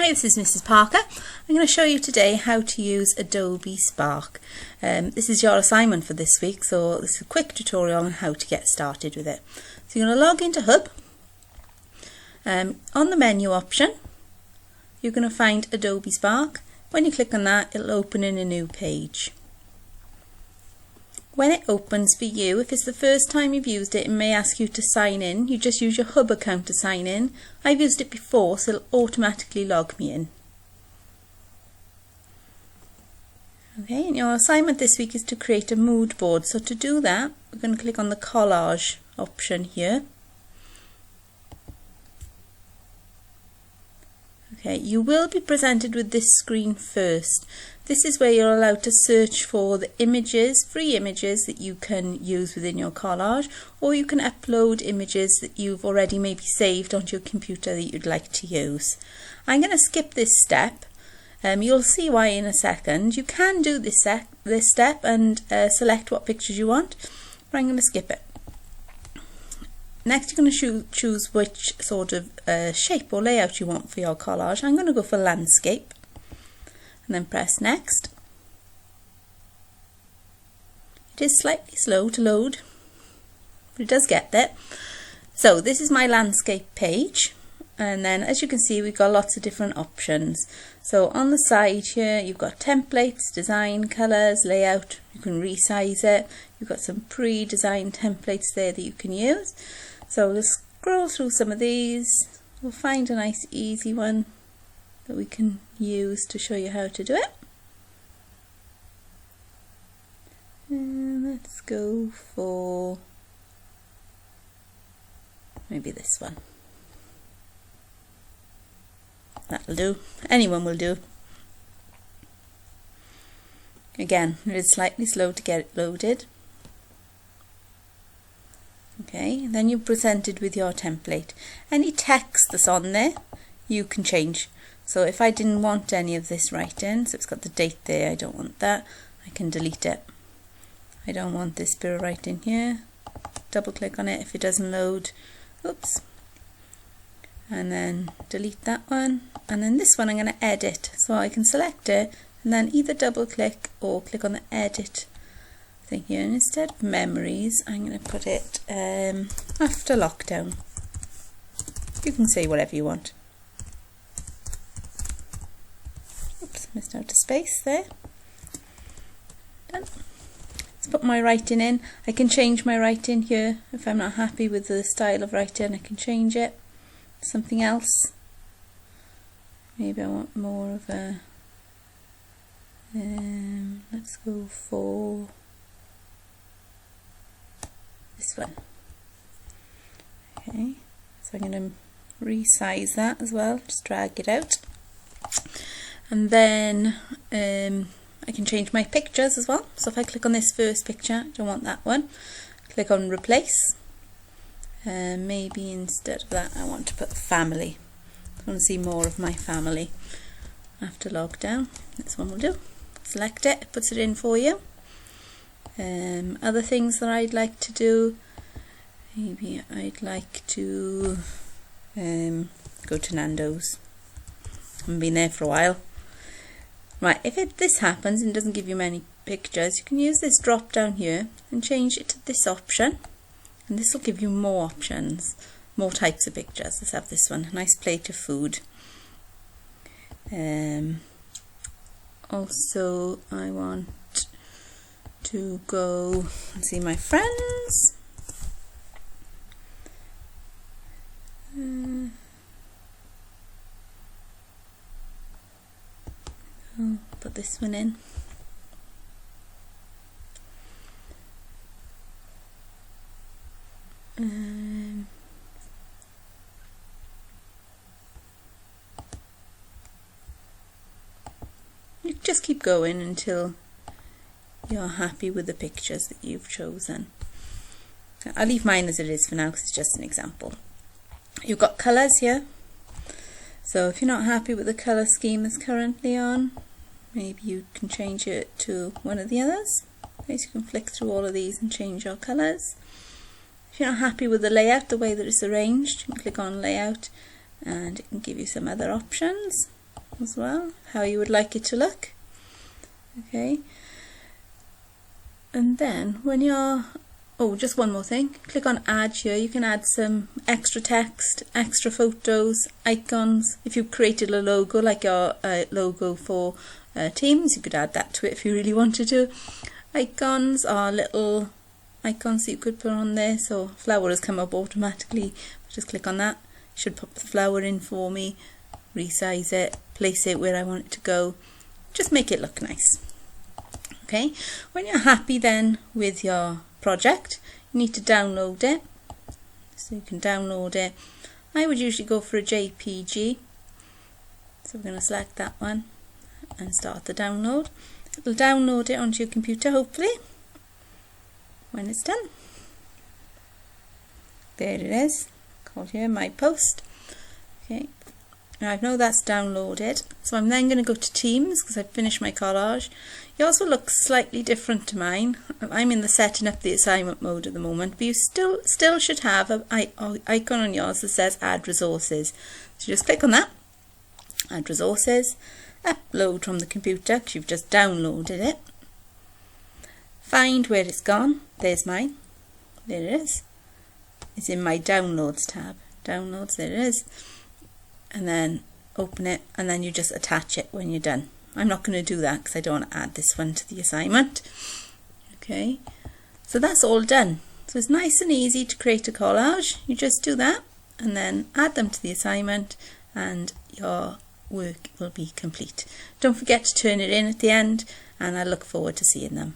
Hi, this is Mrs. Parker. I'm going to show you today how to use Adobe Spark. This is your assignment for this week, so this is a quick tutorial on how to get started with it. So you're going to log into Hub. On the menu option, you're going to find Adobe Spark. When you click on that, it'll open in a new page. When it opens for you, if it's the first time you've used it, it may ask you to sign in. You just use your Hub account to sign in. I've used it before, so it'll automatically log me in. Okay, and your assignment this week is to create a mood board. So to do that, we're going to click on the collage option here. Okay, you will be presented with this screen first. This is where you're allowed to search for the images, free images that you can use within your collage, or you can upload images that you've already maybe saved onto your computer that you'd like to use. I'm going to skip this step. You'll see why in a second. You can do this step and select what pictures you want, but I'm going to skip it. Next, you're going to choose which sort of shape or layout you want for your collage. I'm going to go for landscape, and then press next. It is slightly slow to load, but it does get there. So this is my landscape page, and then as you can see, we've got lots of different options. So on the side here, you've got templates, design, colours, layout. You can resize it. You've got some pre-designed templates there that you can use. So let's scroll through some of these. We'll find a nice easy one that we can use to show you how to do it. And let's go for maybe this one. That'll do. Anyone will do. Again, it is slightly slow to get it loaded. Okay, then you're presented with your template. Any text that's on there, you can change. So if I didn't want any of this writing, so it's got the date there, I don't want that, I can delete it. I don't want this bit of writing here. Double click on it if it doesn't load. Oops. And then delete that one. And then this one I'm going to edit. So I can select it and then either double click or click on the edit thing here. And instead of memories, I'm going to put it after lockdown. You can say whatever you want. Oops, missed out a space there. Done. Let's put my writing in. I can change my writing here. If I'm not happy with the style of writing, I can change it to something else. Maybe I want more of a let's go for this one. Okay, so I'm going to resize that as well, just drag it out. And then I can change my pictures as well. So if I click on this first picture, I don't want that one. Click on replace. Maybe instead of that I want to put family. I want to see more of my family after lockdown. This one will do. Select it, it puts it in for you. Other things that I'd like to do, maybe I'd like to go to Nando's. I haven't been there for a while. Right, if this happens and doesn't give you many pictures, you can use this drop down here and change it to this option, and this will give you more options, more types of pictures. Let's have this one, a nice plate of food. Also, I want to go and see my friends. I'll put this one in. You just keep going until you're happy with the pictures that you've chosen. I'll leave mine as it is for now because it's just an example. You've got colours here. So if you're not happy with the colour scheme that's currently on, maybe you can change it to one of the others. Okay, so you can flick through all of these and change your colours. If you're not happy with the layout, the way that it's arranged, you can click on layout and it can give you some other options. as well, how you would like it to look. Okay, and then when you're, oh, just one more thing, click on add here. You can add some extra text, extra photos, icons. If you created a logo, like your logo for Teams, you could add that to it if you really wanted to. Icons are little icons that you could put on there, so flower has come up automatically. Just click on that. It should pop the flower in for me, resize it, place it where I want it to go, just make it look nice. Okay, when you're happy then with your project, you need to download it. So you can download it. I would usually go for a JPG, so we're going to select that one and start the download. It'll download it onto your computer hopefully when it's done. There it is, called here My Post. Okay, now I know that's downloaded, so I'm then going to go to Teams because I've finished my collage. Yours will look slightly different to mine. I'm in the setting up the assignment mode at the moment, but you still should have an icon on yours that says Add Resources. So just click on that, Add Resources, upload from the computer because you've just downloaded it. Find where it's gone. There's mine. There it is. It's in my Downloads tab. Downloads, there it is. And then open it, and then you just attach it when you're done. I'm not going to do that because I don't want to add this one to the assignment. Okay, so that's all done. So it's nice and easy to create a collage. You just do that and then add them to the assignment and your work will be complete. Don't forget to turn it in at the end, and I look forward to seeing them.